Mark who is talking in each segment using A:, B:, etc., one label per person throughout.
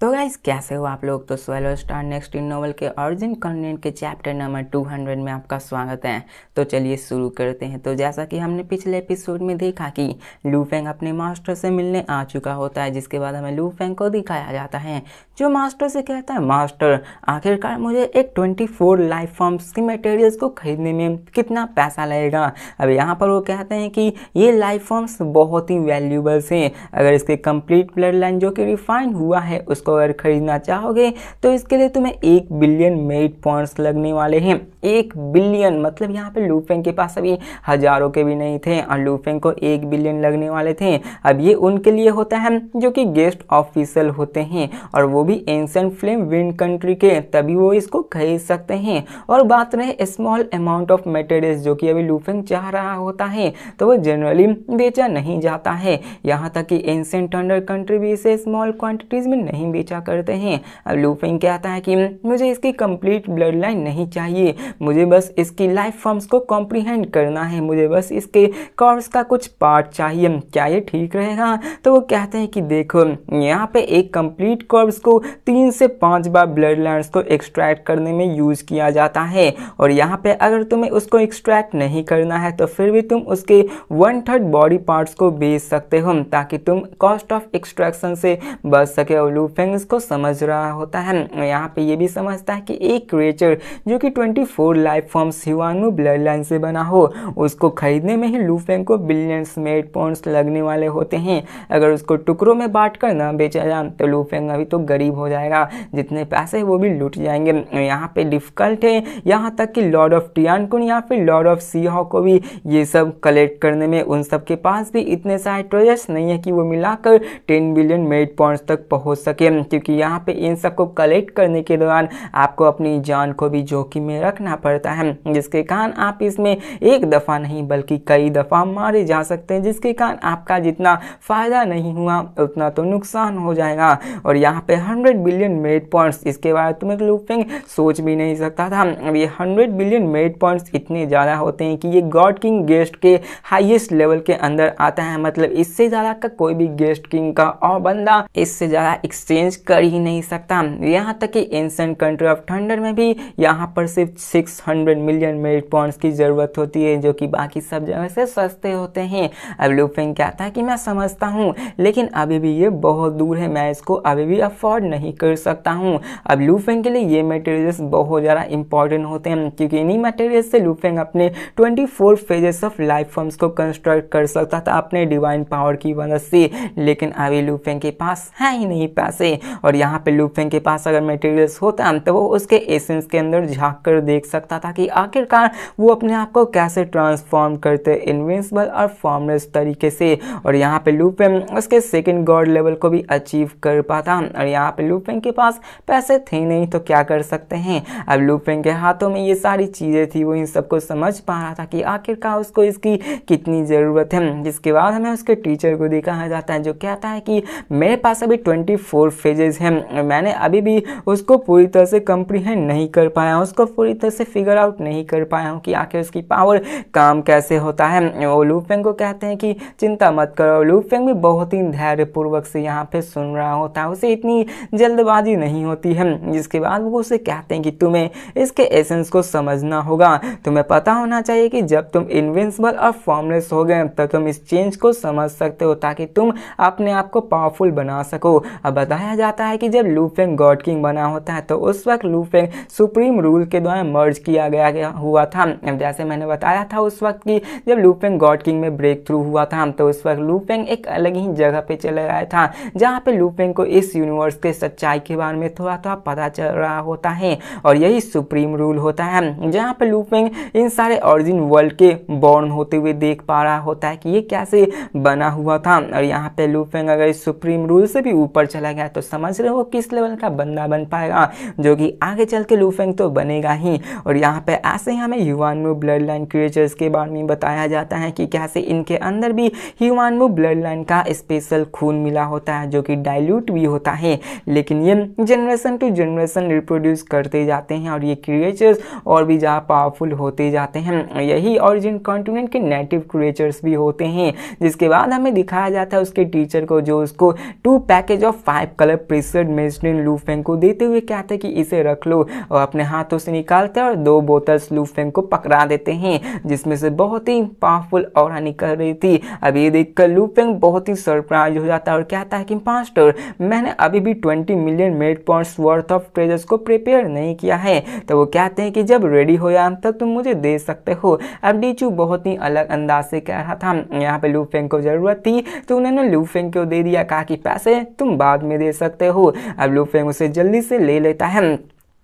A: तो गाइस कैसे हो आप लोग। तो swallow star next in novel के ओरिजिन कंटेंट के चैप्टर नंबर 200 में आपका स्वागत है। तो चलिए शुरू करते हैं। तो जैसा कि हमने पिछले एपिसोड में देखा कि लू फेंग अपने मास्टर से मिलने आ चुका होता है, जिसके बाद हमें लू फेंग को दिखाया जाता है जो मास्टर से कहता है, मास्टर आखिरकार मुझे एक 24 लाइफ फॉर्म्स की मटेरियल्स को खरीदने में कितना पैसा लगेगा। अब यहाँ पर वो कहते हैं कि ये लाइफ फॉर्म्स बहुत ही वैल्यूबल्स हैं। अगर इसके कंप्लीट ब्लड लाइन जो कि रिफाइन हुआ है उसको अगर खरीदना चाहोगे तो इसके लिए तुम्हें 1 बिलियन मेरिट पॉइंट्स लगने वाले हैं। 1 बिलियन मतलब यहाँ पे लू फेंग के पास अभी हजारों के भी नहीं थे और लू फेंग को 1 बिलियन लगने वाले थे। अब ये उनके लिए होता है जो कि गेस्ट ऑफिसर होते हैं और वो भी एंशिएंट फ्लेम विंड कंट्री के, तभी वो इसको खरीद सकते हैं। और बात रहे स्मॉल अमाउंट ऑफ मटेरियल्स जो कि अभी लू फेंग चाह रहा होता है तो वो जनरली बेचा नहीं जाता है। यहाँ तक कि एंशिएंट थंडर कंट्री भी इसे स्मॉल क्वांटिटीज में नहीं बेचा करते हैं। अब लू फेंग कहता है कि मुझे इसकी कंप्लीट ब्लड लाइन नहीं चाहिए, मुझे बस इसकी लाइफ फॉर्म्स को कॉम्प्रीहेंड करना है, मुझे बस इसके कॉर्स का कुछ पार्ट चाहिए, क्या ये ठीक रहेगा। तो वो कहते हैं कि देखो यहाँ पे एक कंप्लीट कॉर्स को 3 से 5 बार ब्लड लाइन्स को एक्सट्रैक्ट करने में यूज किया जाता है और यहाँ पे अगर तुम्हें उसको एक्सट्रैक्ट नहीं करना है तो फिर भी तुम उसके 1/3 बॉडी पार्ट्स को बेच सकते हो ताकि तुम कॉस्ट ऑफ एक्सट्रैक्शन से बच सके। और लू फेंग इसको समझ रहा होता है। यहाँ पे ये भी समझता है कि एक क्रिएचर जो कि 24 लाइफ फॉर्म्स ह्यूआनमू ब्लड लाइन से बना हो उसको खरीदने में ही लू फेंग को बिलियंस मेरिट पॉइंट्स लगने वाले होते हैं। अगर उसको टुकड़ों में बांट कर ना बेचा जाए तो लू फेंग अभी तो गरीब हो जाएगा, जितने पैसे वो भी लुट जाएंगे। यहाँ पे डिफिकल्ट है, यहाँ तक कि लॉर्ड ऑफ टियानकुन या फिर लॉर्ड ऑफ सीहॉ को भी ये सब कलेक्ट करने में उन सब के पास भी इतने सारे ट्रेजर्स नहीं है कि वो मिलाकर 10 बिलियन मेरिट पॉइंट्स तक पहुंच सके, क्योंकि यहाँ पे इन सबको कलेक्ट करने के दौरान आपको अपनी जान को भी जोखिम में रखना पड़ता है, जिसके कारण आप इसमें एक दफ़ा नहीं बल्कि कई दफ़ा मारे जा सकते हैं, जिसके कारण आपका जितना फ़ायदा नहीं हुआ उतना तो नुकसान हो जाएगा। और यहाँ पे 100 बिलियन मेरिट पॉइंट्स, इसके बारे में लू फेंग सोच भी नहीं सकता था। अब ये 100 बिलियन मेरिट पॉइंट्स इतने ज़्यादा होते हैं कि ये गॉड किंग गेस्ट के हाईएस्ट लेवल के अंदर आता है, मतलब इससे ज़्यादा का कोई भी गेस्ट किंग का और बंदा इससे ज़्यादा एक्सचेंज कर ही नहीं सकता। यहाँ तक कि एंशिएंट कंट्री ऑफ थंडर में भी यहाँ पर सिर्फ 600 मिलियन मेरिट पॉइंट्स की ज़रूरत होती है, जो कि बाकी सब जगह से सस्ते होते हैं। अब लू फेंग कहता है कि मैं समझता हूँ लेकिन अभी भी ये बहुत दूर है, मैं इसको अभी भी अफोर्ड नहीं कर सकता हूँ। अब लू फेंग के लिए ये मटेरियल्स बहुत ज़्यादा इंपॉर्टेंट होते हैं, क्योंकि इन्हीं मटेरियल्स से लू फेंग अपने 24 फेजेस ऑफ लाइफ फॉर्म्स को कंस्ट्रक्ट कर सकता था अपने डिवाइन पावर की मदद से। लेकिन अभी लू फेंग के पास है ही नहीं पैसे, और यहाँ पे लू फेंग के पास अगर मटेरियल्स होता तो वो उसके एसेंस के अंदर झांक कर देख सकता था कि आखिरकार वो अपने आप को कैसे ट्रांसफॉर्म करते इनविंसिबल और फॉर्मलेस तरीके से। और यहाँ पे लू फेंग उसके सेकंड गॉड लेवल को भी अचीव कर पाता। और यहाँ पे लू फेंग के पास पैसे थे नहीं तो क्या कर सकते हैं। अब लू फेंग के हाथों में ये सारी चीज़ें थी, वो इन सबको समझ पा रहा था कि आखिरकार उसको इसकी कितनी ज़रूरत है। जिसके बाद हमें उसके टीचर को दिखाया जाता है जो कहता है कि मेरे पास अभी 24 फेजेस हैं, मैंने अभी भी उसको पूरी तरह से कंप्रीहेंड नहीं कर पाया, उसको पूरी तरह से फिगर आउट नहीं कर पाया हूँ कि आखिर उसकी पावर काम कैसे होता है। वो लू फेंग को कहते हैं कि चिंता मत करो। लू फेंग भी बहुत ही धैर्यपूर्वक से यहाँ पे सुन रहा होता है, उसे इतनी जल्दबाजी नहीं होती है। जिसके बाद वो उसे कहते हैं कि तुम्हें इसके एसेंस को समझना होगा, तुम्हें पता होना चाहिए कि जब तुम इनविंसिबल और फॉर्मलेस हो गए तब तुम इस चेंज को समझ सकते हो ताकि तुम अपने आप को पावरफुल बना सको। अब बताया जाता है कि जब लू फेंग गॉड किंग बना होता है तो उस वक्त लू फेंग सुप्रीम रूल के द्वारा मर्ज किया गया हुआ था। जैसे मैंने बताया था उस वक्त की जब लू फेंग गॉड किंग में ब्रेक थ्रू हुआ था तो उस वक्त लू फेंग एक अलग ही जगह पे चले गया था, जहाँ पे लू फेंग को इस यूनिवर्स के सच्चाई के बारे में थोड़ा थोड़ा पता चल रहा होता है। और यही सुप्रीम रूल होता है जहाँ पे लू फेंग इन सारे ओरिजिन वर्ल्ड के बॉर्न होते हुए देख पा रहा होता है कि ये कैसे बना हुआ था। और यहाँ पे लू फेंग अगर इस सुप्रीम रूल से भी ऊपर चला गया तो समझ रहे हो किस लेवल का बंदा बन पाएगा, जो कि आगे चल के लू फेंग तो बनेगा ही। और यहाँ पे ऐसे ही हमें ह्यूआनमू ब्लड लाइन क्रिएचर्स के बारे में बताया जाता है कि कैसे इनके अंदर भी ह्यूआनमू ब्लड लाइन का स्पेशल खून मिला होता है जो कि डाइल्यूट भी होता है, लेकिन ये जनरेशन टू जनरेशन रिप्रोड्यूस करते जाते हैं और ये क्रिएचर्स और भी ज़्यादा पावरफुल होते जाते हैं। यही ओरिजिन कॉन्टिनेंट के नेटिव क्रिएचर्स भी होते हैं। जिसके बाद हमें दिखाया जाता है उसके टीचर को जो उसको 2 पैकेज ऑफ 5 कलर प्रीसेड मेडिसिन लू फेंग को देते हुए कहते हैं कि इसे रख लो, और अपने हाथों से निकालते हैं और 2 बोतल्स लू फेंग को पकड़ा देते हैं जिसमें से बहुत ही पावरफुल ऑरा निकल रही थी। अब ये देखकर लू फेंग बहुत ही सरप्राइज हो जाता है और कहता है कि मास्टर, मैंने अभी भी 20 million made points worth of treasures को प्रिपेयर नहीं किया है। तो वो कहते हैं कि जब रेडी हो जाए तब तुम मुझे दे सकते हो। अब डीचू बहुत ही अलग अंदाज से कह रहा था, यहाँ पे लू फेंग को जरूरत थी तो उन्होंने लू फेंग को दे दिया, कहा कि पैसे तुम बाद में दे सकते हो। अब लू फेंग उसे जल्दी से ले लेता है,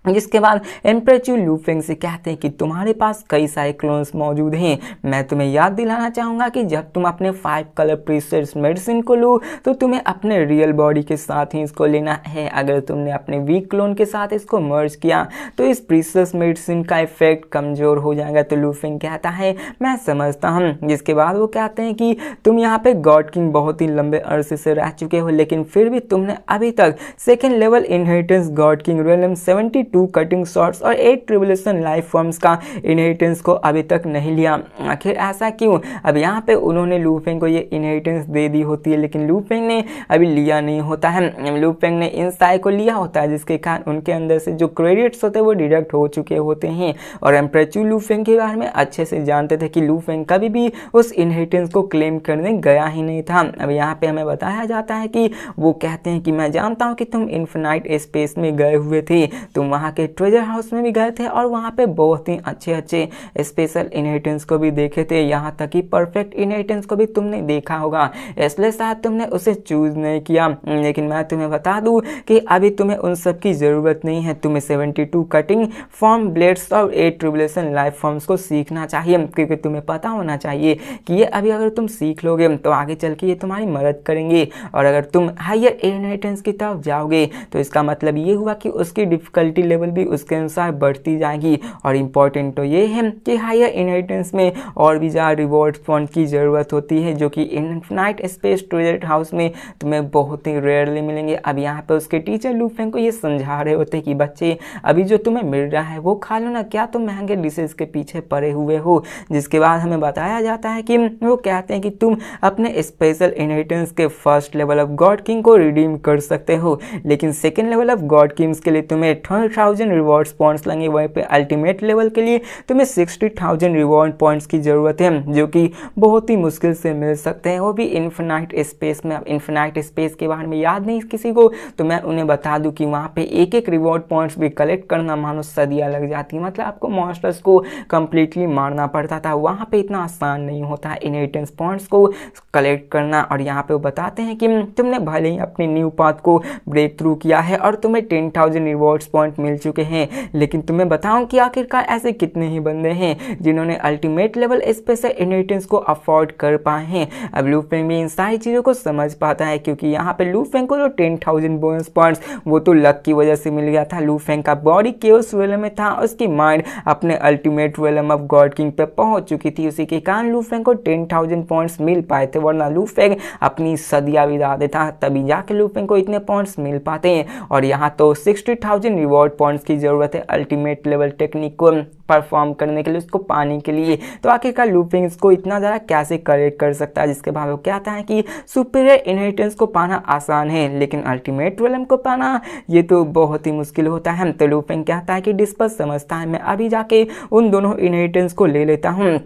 A: जिसके बाद एम्परर चू लू फेंग से कहते हैं कि तुम्हारे पास कई सारे क्लोन्स मौजूद हैं। मैं तुम्हें याद दिलाना चाहूँगा कि जब तुम अपने 5 कलर प्रीसेड मेडिसिन को लो तो तुम्हें अपने रियल बॉडी के साथ ही इसको लेना है। अगर तुमने अपने वीक क्लोन के साथ इसको मर्ज किया तो इस प्रीसेड मेडिसिन का इफेक्ट कमज़ोर हो जाएगा। तो लू फेंग कहता है मैं समझता हूँ। जिसके बाद वो कहते हैं कि तुम यहाँ पे गॉड किंग बहुत ही लंबे अरसे से रह चुके हो, लेकिन फिर भी तुमने अभी तक second level inheritance God king realm 72 cutting shots और 8 ट्रिबुलेशन लाइफ फॉर्म्स का इनहेरिटेंस को अभी तक नहीं लिया। आखिर ऐसा क्यों? अब यहाँ पे उन्होंने लू फेंग को ये इनहेरिटेंस दे दी होती है, लेकिन लू फेंग ने अभी लिया नहीं होता है। लू फेंग ने इन सारे को लिया होता है, जिसके कारण उनके अंदर से जो क्रेडिट्स होते हैं वो डिडक्ट हो चुके होते हैं। और एम्परर चू लू फेंग के बारे में अच्छे से जानते थे कि लू फेंग कभी भी उस इनहेरिटेंस को क्लेम करने गया ही नहीं था। अब यहाँ पे हमें बताया जाता है कि वो कहते हैं कि मैं जानता हूँ कि तुम इन्फिनाइट स्पेस में गए हुए थे, तुम वहाँ के ट्रेजर हाउस में भी गए थे और वहाँ पे बहुत ही अच्छे अच्छे स्पेशल इनहेरिटेंस को भी देखे थे, यहाँ तक कि परफेक्ट इनहेरिटेंस को भी तुमने देखा होगा, इसलिए शायद तुमने उसे चूज नहीं किया। लेकिन मैं तुम्हें बता दूं कि अभी तुम्हें उन सब की ज़रूरत नहीं है। तुम्हें 72 कटिंग फॉर्म ब्लेड्स और 8 ट्रिबुलेशन लाइफ फॉर्म्स को सीखना चाहिए, क्योंकि तुम्हें पता होना चाहिए कि ये अभी अगर तुम सीख लोगे तो आगे चल के ये तुम्हारी मदद करेंगे। और अगर तुम हायर इनहेरिटेंस की तरफ जाओगे तो इसका मतलब ये हुआ कि उसकी डिफिकल्टी लेवल भी उसके अनुसार बढ़ती जाएगी। और इम्पॉर्टेंट तो ये है कि हायर इनहेरिटेंस में और भी ज़्यादा रिवॉर्ड फंड की ज़रूरत होती है, जो कि इनफिनाइट स्पेस ट्रेजर हाउस में तुम्हें बहुत ही रेयरली मिलेंगे। अब यहाँ पे उसके टीचर लू फेंग को ये समझा रहे होते कि बच्चे अभी जो तुम्हें मिल रहा है वो खा लो ना, क्या तुम महंगे डिशेज के पीछे पड़े हुए हो। जिसके बाद हमें बताया जाता है कि वो कहते हैं कि तुम अपने स्पेशल इनहेरिटेंस के first level of God king को रिडीम कर सकते हो, लेकिन second level of God Kings के लिए तुम्हें 12,000 रिवॉर्ड्स पॉइंट्स लगेंगे। वहीं पे अल्टीमेट लेवल के लिए तुम्हें 60,000 रिवॉर्ड पॉइंट्स की ज़रूरत है, जो कि बहुत ही मुश्किल से मिल सकते हैं, वो भी इन्फिनाइट स्पेस में। अब इन्फिनाइट स्पेस के बारे में याद नहीं किसी को तो मैं उन्हें बता दूं कि वहाँ पे एक एक रिवॉर्ड पॉइंट्स भी कलेक्ट करना मानो सदियाँ लग जाती, मतलब आपको मॉन्स्टर्स को कंप्लीटली मारना पड़ता था। वहाँ पे इतना आसान नहीं होता है इनहेरिटेंस पॉइंट्स को कलेक्ट करना। और यहाँ पे वो बताते हैं कि तुमने भले ही अपनी न्यू पाथ को ब्रेक थ्रू किया है और तुम्हें 10,000 रिवॉर्ड्स पॉइंट मिल चुके हैं, लेकिन तुम्हें बताऊं कि आखिरकार ऐसे कितने ही बंदे हैं जिन्होंने अल्टीमेट लेवल स्पेशल इनहेरिटेंस को अफोर्ड कर पाए हैं। अब लू फेंग भी इन सारी चीज़ों को समझ पाता है, क्योंकि यहाँ पे लू फेंग को जो 10,000 बोनस पॉइंट्स वो तो लक की वजह से मिल गया था। लू फेंग का बॉडी केओस रियलम में था, उसकी माइंड अपने ultimate realm of God king पे पहुंच चुकी थी, उसी के कारण लू फेंग को 10,000 पॉइंट्स मिल पाए थे, वरना लू फेंग अपनी सदिया बिता देता, तभी जाके लू फेंग को इतने पॉइंट्स मिल पाते हैं। और यहाँ तो 60,000 रिवॉर्ड पॉइंट्स की ज़रूरत है अल्टीमेट लेवल टेक्निक को परफॉर्म करने के लिए, उसको पाने के लिए। तो आखिरकार लू फेंग इसको इतना ज़्यादा कैसे करेक्ट कर सकता है, जिसके बाद वो कहता है कि सुपीरियर इनहेरिटेंस को पाना आसान है, लेकिन अल्टीमेट रियलम को पाना ये तो बहुत ही मुश्किल होता है। तो लू फेंग कहता है कि डिस्पस समझता है, मैं अभी जाके उन दोनों इनहेरिटेंस को ले लेता हूँ।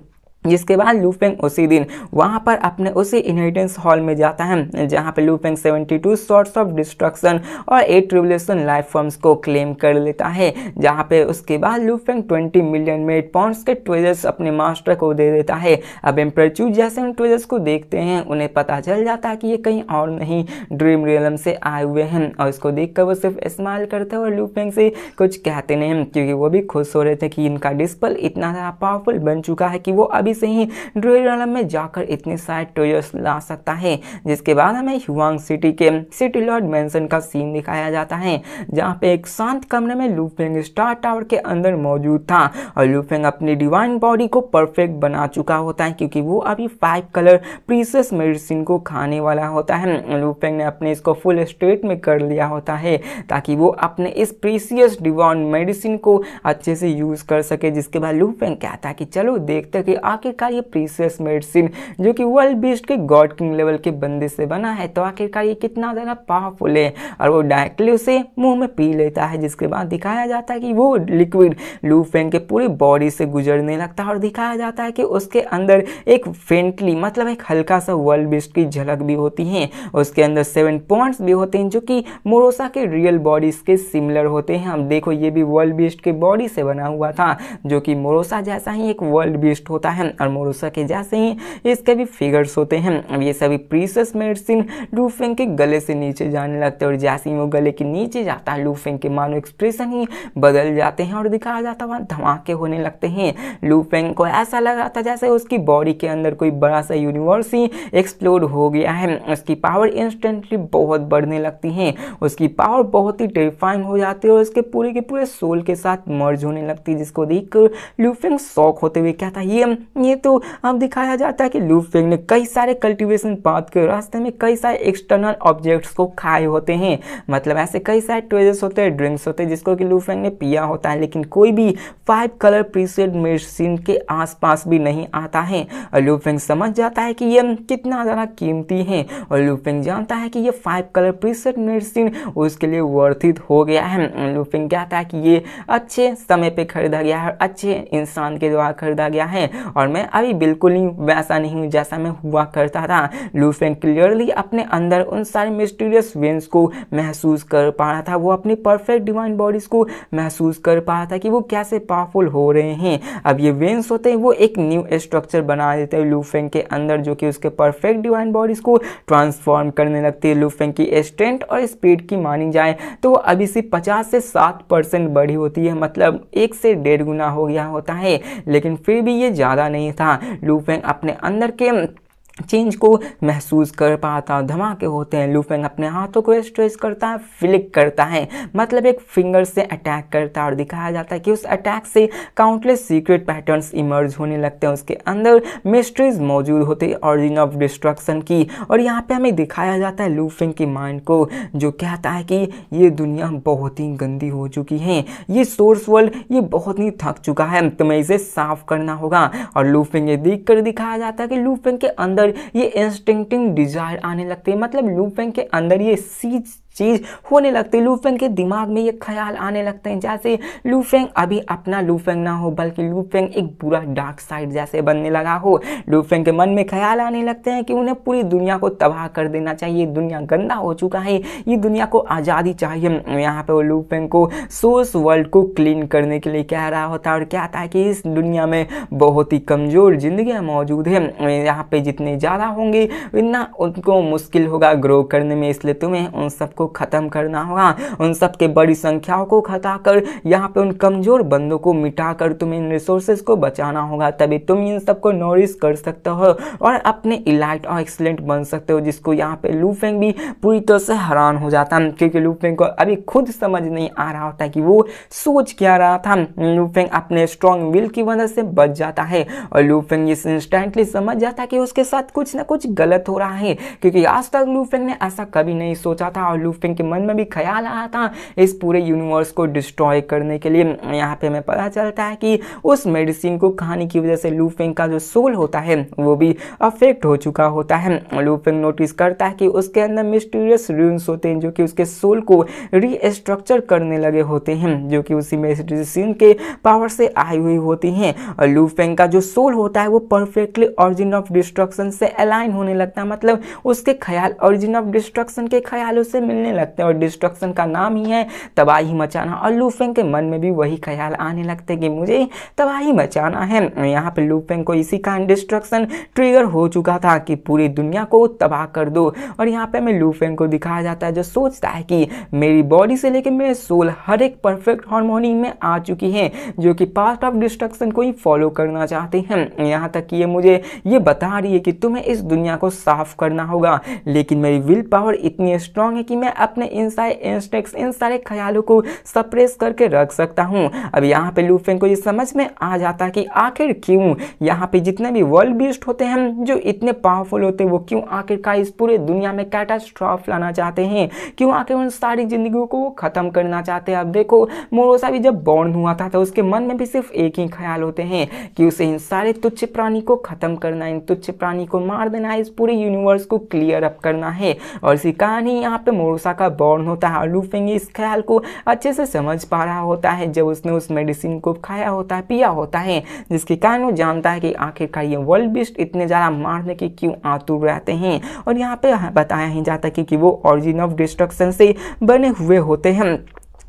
A: जिसके बाद लू फेंग उसी दिन वहाँ पर अपने उसी इनहेरिटेंस हॉल में जाता है, जहाँ पे लू फेंग 72 सॉर्ट्स ऑफ डिस्ट्रक्शन और 8 ट्रिबुलेशन लाइफ फॉर्म्स को क्लेम कर लेता है, जहाँ पे उसके बाद लू फेंग 20 मिलियन मेड पॉइंट्स के ट्रेजर्स अपने मास्टर को दे देता है। अब एम्परर चू जैसे उन ट्रेजर्स को देखते हैं उन्हें पता चल जाता है कि ये कहीं और नहीं ड्रीम रियलम से आए हुए हैं, और इसको देखकर वो सिर्फ स्माइल करते हैं और लू फेंग से कुछ कहते नहीं, क्योंकि वो भी खुश हो रहे थे कि इनका डिस्पल इतना ज़्यादा पावरफुल बन चुका है कि वो अभी से ही ड्रीम रियलम में जाकर इतने सारे ट्रेजर्स ला सकता है। जिसके बाद हमें ह्यूआंग सिटी के सिटी लॉर्ड मैंसन का सीन दिखाया जाता है, जहाँ पे एक शांत कमरे में लू फेंग स्टार टावर के अंदर मौजूद था, और लू फेंग अपनी डिवाइन बॉडी को परफेक्ट बना चुका होता है, क्योंकि वो अभी 5 कलर प्रीशियस मेडिसिन को खाने वाला होता है। लू फेंग ने अपने इसको फुल स्टेट में कर लिया होता है, ताकि वो अपने इस प्रीशियस डिवाइन मेडिसिन को अच्छे से यूज कर सके। जिसके बाद लू फेंग कहता है कि चलो देखते कि आखिरकार ये प्रीशियस मेडिसिन जो कि वर्ल्ड बीस्ट के गॉड किंग लेवल के बंदे से बना है, तो आखिरकार ये कितना ज़्यादा पावरफुल है। और वो डायरेक्टली उसे मुंह में पी लेता है, जिसके बाद दिखाया जाता है कि वो लिक्विड लू फेंग के पूरी बॉडी से गुजरने लगता है और दिखाया जाता है कि उसके अंदर एक फेंटली मतलब एक हल्का सा वर्ल्ड बीस्ट की झलक भी होती है। उसके अंदर 7 पॉइंट्स भी होते हैं जो कि मोरोसा के रियल बॉडीज के सिमिलर होते हैं। अब देखो ये भी वर्ल्ड बीस्ट के बॉडी से बना हुआ था, जो कि मोरोसा जैसा ही एक वर्ल्ड बीस्ट होता है और मोरोसा के जैसे ही इसके भी फिगर्स होते हैं। अब ये सभी प्रीशियस मेडिसिन लू फेंग के गले से नीचे जाने लगते हैं और जैसे ही वो गले के नीचे जाता है लू फेंग के मानो एक्सप्रेशन ही बदल जाते हैं और दिखाया जाता है वहाँ धमाके होने लगते हैं। लू फेंग को ऐसा लग रहा था जैसे उसकी बॉडी के अंदर कोई बड़ा सा यूनिवर्स ही एक्सप्लोड हो गया है। उसकी पावर इंस्टेंटली बहुत बढ़ने लगती है, उसकी पावर बहुत ही टेरिफाइंग हो जाती है और उसके पूरे के पूरे सोल के साथ मर्ज होने लगती है, जिसको देखकर लू फेंग शॉक होते हुए कहता है ये तो अब दिखाया जाता है कि लू फेंग ने कई सारे कल्टीवेशन पाथ के रास्ते में कई सारे एक्सटर्नल ऑब्जेक्ट्स को खाए होते हैं। मतलब ऐसे कई सारे ट्रेजर्स होते हैं, ड्रिंक्स होते हैं जिसको कि लू फेंग ने पिया होता है, लेकिन कोई भी 5 कलर प्रीशियस मेडिसिन के आसपास भी नहीं आता है। और लू फेंग समझ जाता है कि ये कितना ज़्यादा कीमती है और लू फेंग जानता है कि ये 5 कलर प्रीशियस मेडिसिन उसके लिए वर्थ इट हो गया है। लू फेंग कहता है कि ये अच्छे समय पे खरीदा गया है, अच्छे इंसान के द्वारा खरीदा गया है और मैं अभी बिल्कुल ही वैसा नहीं हूँ जैसा मैं हुआ करता था। लू फेंग क्लियरली अपने अंदर उन सारे मिस्टीरियस वेन्स को महसूस कर पा रहा था, वो अपनी परफेक्ट डिवाइन बॉडीज को महसूस कर पा रहा था कि वो कैसे पावरफुल हो रहे हैं। अब ये वेन्स होते हैं वो एक न्यू स्ट्रक्चर बना देते हैं लू फेंग के अंदर, जो कि उसके परफेक्ट डिवाइन बॉडीज को ट्रांसफॉर्म करने लगती है। लू फेंग की स्ट्रेंथ और स्पीड की मानी जाए तो वो अभी से 50 से 60% बढ़ी होती है, मतलब 1 से 1.5 गुना हो गया होता है, लेकिन फिर भी ये ज़्यादा नहीं था। लू फेंग अपने अंदर के चेंज को महसूस कर पाता, धमाके होते हैं। लू फेंग अपने हाथों को स्ट्रेच करता है, फ्लिक करता है, मतलब एक फिंगर से अटैक करता है और दिखाया जाता है कि उस अटैक से काउंटलेस सीक्रेट पैटर्न्स इमर्ज होने लगते हैं। उसके अंदर मिस्ट्रीज मौजूद होती है ऑरिजिन ऑफ डिस्ट्रक्शन की, और यहाँ पे हमें दिखाया जाता है लू फेंग की माइंड को जो कहता है कि ये दुनिया बहुत ही गंदी हो चुकी है, ये सोर्स वर्ल्ड ये बहुत ही थक चुका है, तुम्हें इसे साफ करना होगा। और लू फेंग ये देख कर दिखाया जाता है कि लू फेंग के अंदर ये इंस्टिंक्टिव डिजायर आने लगते हैं, मतलब लू फेंग के अंदर ये चीज होने लगती है। लू फेंग के दिमाग में ये ख्याल आने लगते हैं जैसे लू फेंग अभी अपना लू फेंग ना हो, बल्कि लू फेंग एक बुरा डार्क साइड जैसे बनने लगा हो। लू फेंग के मन में ख्याल आने लगते हैं कि उन्हें पूरी दुनिया को तबाह कर देना चाहिए, दुनिया गंदा हो चुका है, ये दुनिया को आज़ादी चाहिए। यहाँ पे वो लू फेंग को सोर्स वर्ल्ड को क्लीन करने के लिए कह रहा होता है और कहता है कि इस दुनिया में बहुत ही कमज़ोर जिंदगियाँ मौजूद है, यहाँ पे जितने ज़्यादा होंगे इतना उनको मुश्किल होगा ग्रो करने में, इसलिए तुम्हें उन सबको खत्म करना होगा, उन सब के बड़ी संख्याओं को हटाकर यहाँ पे उन कमजोर बंदों को मिटाकर तुम्हें इन रिसोर्सेज को बचाना होगा, तभी तुम इन सबको नॉरिश कर सकते हो और अपने इलाइट और एक्सीलेंट बन सकते हो। जिसको यहाँ पे लू फेंग भी पूरी तरह से हैरान हो जाता है, क्योंकि लू फेंग को अभी खुद समझ नहीं आ रहा होता कि वो सोच क्या रहा था। लू फेंग अपने स्ट्रॉन्ग विल की वजह से बच जाता है और लू फेंग इस इंस्टेंटली समझ जाता है कि उसके साथ कुछ ना कुछ गलत हो रहा है, क्योंकि आज तक लू फेंग ने ऐसा कभी नहीं सोचा था और लू फेंग के मन में भी ख्याल आया था इस पूरे यूनिवर्स को डिस्ट्रॉय करने के लिए। यहाँ पे हमें पता चलता है कि उस मेडिसिन को खाने की वजह से लू फेंग का जो सोल होता है वो भी अफेक्ट हो चुका होता है। लू फेंग नोटिस करता है कि उसके अंदर मिस्टीरियस रून्स होते हैं जो कि उसके सोल को रीस्ट्रक्चर करने लगे होते हैं, जो कि उसी मेडिसिन के पावर से आई हुई होती हैं। और लू फेंग का जो सोल होता है वो परफेक्टली ऑरिजिन ऑफ डिस्ट्रक्शन से अलाइन होने लगता है, मतलब उसके ख्याल ऑरिजिन ऑफ डिस्ट्रक्शन के ख्यालों से मिलने लगते हैं और डिस्ट्रक्शन का नाम ही है तबाही मचाना। और लू फेंग के मन में भी वही ख्याल आने लगते हैं कि मुझे तबाही मचाना है। यहाँ पे लू फेंग को इसी का डिस्ट्रक्शन ट्रिगर हो चुका था कि पूरी दुनिया को तबाह कर दो। और यहाँ पे हमें लू फेंग को दिखाया जाता है जो सोचता है कि मेरी बॉडी से लेकर मेरे सोल हर एक परफेक्ट हार्मोनी में आ चुकी है, जो कि पार्ट ऑफ डिस्ट्रक्शन को ही फॉलो करना चाहते हैं। यहाँ तक कि ये मुझे ये बता रही है कि तुम्हें इस दुनिया को साफ करना होगा, लेकिन मेरी विल पावर इतनी स्ट्रांग है कि मैं मैं अपने इन सारे इंस्टिंक्ट्स, इन सारे ख्यालों को सप्रेस करके रख सकता हूँ। अब यहाँ पे लूफेंग को ये समझ में आ जाता है कि आखिर क्यों यहाँ पे जितने भी वर्ल्ड बीस्ट होते हैं जो इतने पावरफुल होते हैं वो क्यों आखिरकार इस पूरे दुनिया में कैटास्ट्रॉफ लाना चाहते हैं, क्यों आखिर उन सारी जिंदगियों को वो खत्म करना चाहते हैं। अब देखो मोरोसा भी जब बॉर्न हुआ था तो उसके मन में भी सिर्फ एक ही ख्याल होते हैं कि उसे इन सारे तुच्छ प्राणी को खत्म करना, इन तुच्छ प्राणी को मार देना, इस पूरे यूनिवर्स को क्लियर अप करना है। और इसी कारण ही यहाँ पे मोरोसा का बॉर्न होता है। और लूफेंग इस ख्याल को अच्छे से समझ पा रहा होता है जब उसने उस मेडिसिन को खाया होता है, पिया होता है, जिसके कारण वो जानता है कि आखिरकार ये वर्ल्ड बीस्ट इतने ज़्यादा मारने के क्यों आतुर रहते हैं। और यहाँ पे बताया ही जाता है कि वो ऑरिजिन ऑफ डिस्ट्रक्शन से बने हुए होते हैं।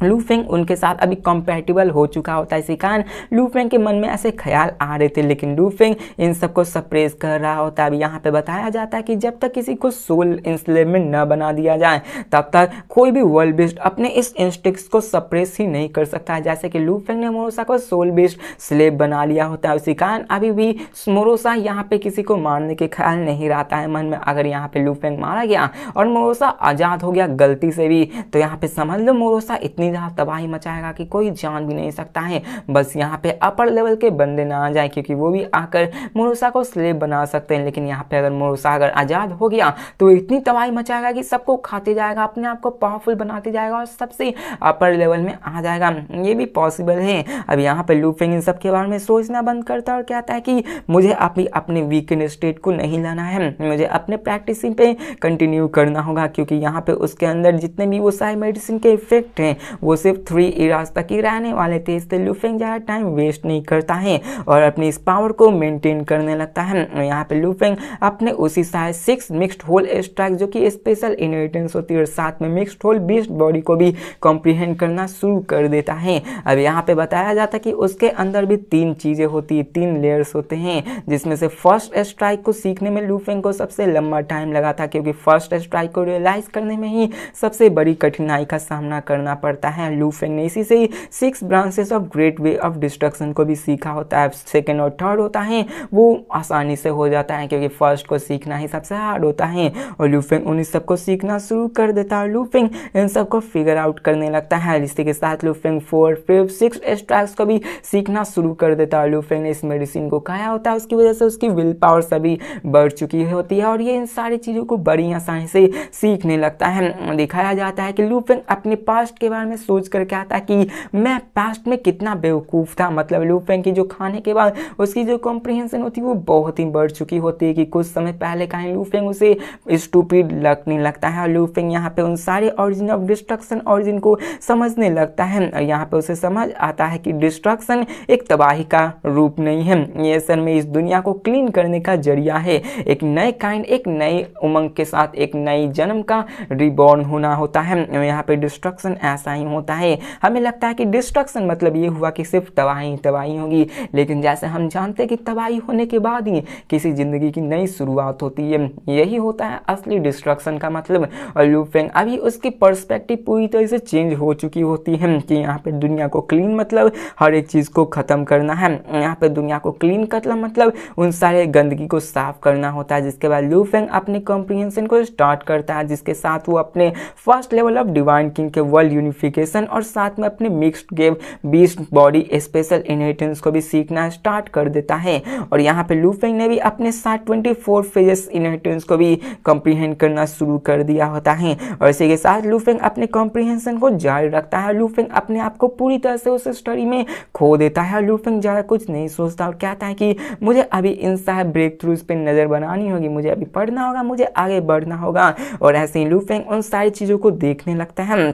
A: लूफेंग उनके साथ अभी कंपैटिबल हो चुका होता है, इसी कारण लूफेंग के मन में ऐसे ख्याल आ रहे थे, लेकिन लूफेंग इन सबको सप्रेस कर रहा होता है। अब यहाँ पे बताया जाता है कि जब तक किसी को सोल इंस्लेवमेंट न बना दिया जाए तब तक कोई भी वर्ल्ड बीस्ट अपने इस इंस्टिंक्ट्स को सप्रेस ही नहीं कर सकता है। जैसे कि लूफेंग ने मोरोसा को सोल बीस्ट स्लेव बना लिया होता है, उसी कारण अभी भी मोरोसा यहाँ पे किसी को मारने के ख्याल नहीं रहता है मन में। अगर यहाँ पे लूफेंग मारा गया और मोरोसा आज़ाद हो गया गलती से भी, तो यहाँ पे समझ लो मोरोसा इतनी ज़्यादा तबाही मचाएगा कि कोई जान भी नहीं सकता है। बस यहाँ पे अपर लेवल के बंदे ना आ जाए, क्योंकि वो भी आकर मोरोसा को स्लेव बना सकते हैं। लेकिन यहाँ पे अगर मोरोसा अगर आज़ाद हो गया तो इतनी तबाही मचाएगा कि सबको खाते जाएगा, अपने आप को पावरफुल बनाते जाएगा और सबसे अपर लेवल में आ जाएगा। ये भी पॉसिबल है। अब यहाँ पे लूफेंग इन सब के बारे में सोचना बंद करता है और कहता है कि मुझे अपने वीकेंड स्टेट को नहीं लाना है, मुझे अपने प्रैक्टिसिंग पे कंटिन्यू करना होगा, क्योंकि यहाँ पे उसके अंदर जितने भी वो सारे मेडिसिन के इफेक्ट हैं वो सिर्फ 3 इराज तक ही रहने वाले थे। इसलिए लूफेंग ज़्यादा टाइम वेस्ट नहीं करता है और अपनी इस पावर को मेंटेन करने लगता है। यहाँ पे लूफेंग अपने उसी सारे 6 मिक्स्ड होल स्ट्राइक जो कि स्पेशल इनहेरिटेंस होती है और साथ में मिक्स्ड होल बीस्ट बॉडी को भी कॉम्प्रीहेंड करना शुरू कर देता है। अब यहाँ पे बताया जाता है कि उसके अंदर भी 3 चीज़ें होती है, 3 लेयर्स होते हैं, जिसमें से फर्स्ट स्ट्राइक को सीखने में लूफेंग को सबसे लंबा टाइम लगा था, क्योंकि फर्स्ट स्ट्राइक को रियलाइज करने में ही सबसे बड़ी कठिनाई का सामना करना पड़ता है। लूफेंग ने इसी से ही 6 branches of great way of destruction को भी सीखा होता है। सेकेंड और थर्ड होता है वो आसानी से हो जाता है, क्योंकि फर्स्ट को सीखना ही सबसे हार्ड होता है। और लूफेंग उन सब को सीखना शुरू कर देता है। लूफेंग इन सब को फिगर आउट करने लगता है। इसी के साथ लूफेंग 4, 5, 6 स्ट्राइक्स को भी सीखना शुरू कर देता है। लूफेंग ने इस मेडिसिन को खाया होता है, उसकी वजह से उसकी विल पावर सभी बढ़ चुकी होती है और ये इन सारी चीज़ों को बड़ी आसानी से सीखने लगता है। दिखाया जाता है कि लूफेंग अपने पास्ट के बारे में सोच कर कहता है कि मैं पास्ट में कितना बेवकूफ़ था। मतलब लूफेंग की जो खाने के बाद उसकी जो कॉम्प्रिहेंशन होती है वो बहुत ही बढ़ चुकी होती है कि कुछ समय पहले का ही लूफेंग उसे स्टूपिड लगने लगता है। और लूफेंग यहाँ पे उन सारे ऑरिजिन ऑफ डिस्ट्रक्शन ऑरिजिन को समझने लगता है और यहाँ पे उसे समझ आता है कि डिस्ट्रक्शन एक तबाही का रूप नहीं है, ये असल में इस दुनिया को क्लीन करने का जरिया है। एक नए काइंड, एक नई उमंग के साथ एक नई जन्म का रिबॉर्न होना होता है। यहाँ पे डिस्ट्रक्शन ऐसा ही होता है। हमें लगता है कि डिस्ट्रक्शन मतलब ये हुआ कि सिर्फ तबाही होगी, लेकिन जैसे हम जानते हैं कि तबाही होने के बाद ही किसी जिंदगी की नई शुरुआत होती है, यही होता है असली डिस्ट्रक्शन का मतलब। और लूफेंग अभी उसकी पर्सपेक्टिव पूरी तरह से चेंज हो चुकी होती है कि यहाँ पे दुनिया को क्लीन मतलब हर एक चीज़ को ख़त्म करना है। यहाँ पे दुनिया को क्लीन करना मतलब उन सारे गंदगी को साफ करना होता है। जिसके बाद लूफेंग अपने कॉम्प्रिहेंशन को स्टार्ट करता है, जिसके साथ वो अपने first level of divine king के वर्ल्ड यूनिफिकेशन और साथ में अपने mixed gave beast body special inheritance को भी सीखना स्टार्ट कर देता है। और यहाँ पे लूफेंग ने भी अपने साथ 24 फेजेस इनहेरिटेंस को भी कॉम्प्रीहेंड करना शुरू कर दिया होता है। और इसी के साथ लूफेंग अपने कॉम्प्रीहेंशन को जारी रखता है। लूफेंग अपने आप को पूरी तरह से उस स्टोरी में खो देता है। लूफेंग ज़्यादा कुछ नहीं सोचता और कहता है कि मुझे अभी इन सारे ब्रेक थ्रूज पे नज़र बनानी होगी, मुझे अभी पढ़ना होगा, मुझे आगे बढ़ना होगा। और ऐसे ही लूफेंग उन सारी चीज़ों को देखने लगता है।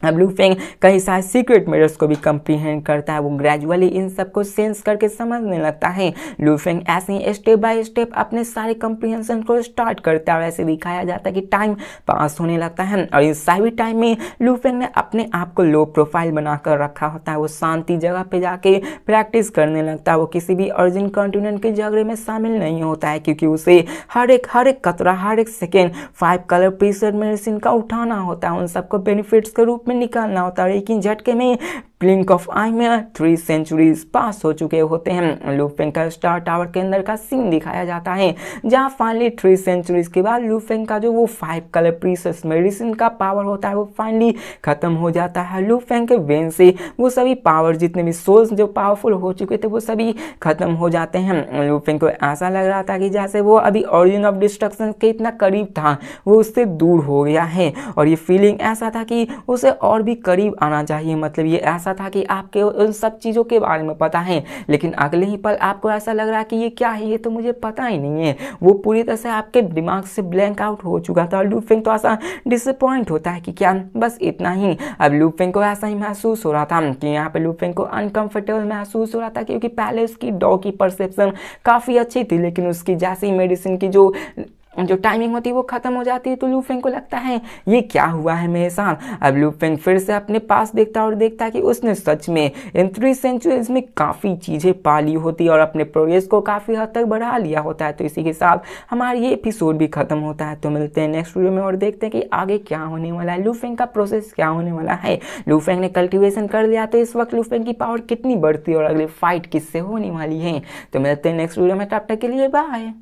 A: अब लूफेंग कई सारे सीक्रेट मेजर्स को भी कम्प्रीहेंड करता है, वो ग्रेजुअली इन सब को सेंस करके समझने लगता है। लूफेंग ऐसे ही स्टेप बाय स्टेप अपने सारे कम्प्रीहेंशन को स्टार्ट करता है और ऐसे दिखाया जाता है कि टाइम पास होने लगता है। और इस सभी टाइम में लूफेंग ने अपने आप को लो प्रोफाइल बनाकर रखा होता है। वो शांति जगह पे जाके प्रैक्टिस करने लगता है। वो किसी भी अर्जेंट कॉन्टिनेंट के झगड़े में शामिल नहीं होता है, क्योंकि उसे हर एक कतरा, हर एक सेकेंड 5 कलर प्रीसेट मेडिसिन का उठाना होता है, उन सबको बेनिफिट्स के रूप में निकालना होता है। लेकिन झटके में ब्लिंक ऑफ आई में 3 सेंचुरीज पास हो चुके होते हैं। लू फेंग का स्टार टावर के अंदर का सीन दिखाया जाता है जहां फाइनली 3 सेंचुरीज के बाद लू फेंग का जो वो 5 कलर प्रीशियस मेडिसिन का पावर होता है वो फाइनली खत्म हो जाता है। लू फेंग के वेन से वो सभी पावर जितने भी सोल्स जो पावरफुल हो चुके थे वो सभी खत्म हो जाते हैं। लू फेंग को ऐसा लग रहा था कि जैसे वो अभी ओरिजिन ऑफ डिस्ट्रक्शन के इतना करीब था वो उससे दूर हो गया है, और ये फीलिंग ऐसा था कि उसे और भी करीब आना चाहिए। मतलब ये ऐसा था कि आपके उन सब चीज़ों के बारे में पता है लेकिन अगले ही पल आपको ऐसा लग रहा है कि ये क्या है, ये तो मुझे पता ही नहीं है। वो पूरी तरह से आपके दिमाग से ब्लैंक आउट हो चुका था। लू फेंग तो ऐसा डिसअपॉइंट होता है कि क्या बस इतना ही। अब लू फेंग को ऐसा ही महसूस हो रहा था कि यहाँ पे लू फेंग को अनकंफर्टेबल महसूस हो रहा था, क्योंकि पहले उसकी डॉग की परसेप्शन काफ़ी अच्छी थी लेकिन उसकी जैसी मेडिसिन की जो टाइमिंग होती है वो खत्म हो जाती है तो लू फेंग को लगता है ये क्या हुआ है मेरे साथ। अब लू फेंग फिर से अपने पास देखता और देखता है कि उसने सच में इन 3 सेंचुरीज में काफ़ी चीज़ें पा ली होती और अपने प्रोग्रेस को काफ़ी हद तक बढ़ा लिया होता है। तो इसी के साथ हमारा ये एपिसोड भी खत्म होता है। तो मिलते हैं नेक्स्ट वीडियो में और देखते हैं कि आगे क्या होने वाला है, लू फेंग का प्रोसेस क्या होने वाला है। लू फेंग ने कल्टिवेशन कर लिया तो इस वक्त लू फेंग की पावर कितनी बढ़ती है और अगली फाइट किससे होने वाली है। तो मिलते हैं नेक्स्ट वीडियो में, तब तक के लिए बाय।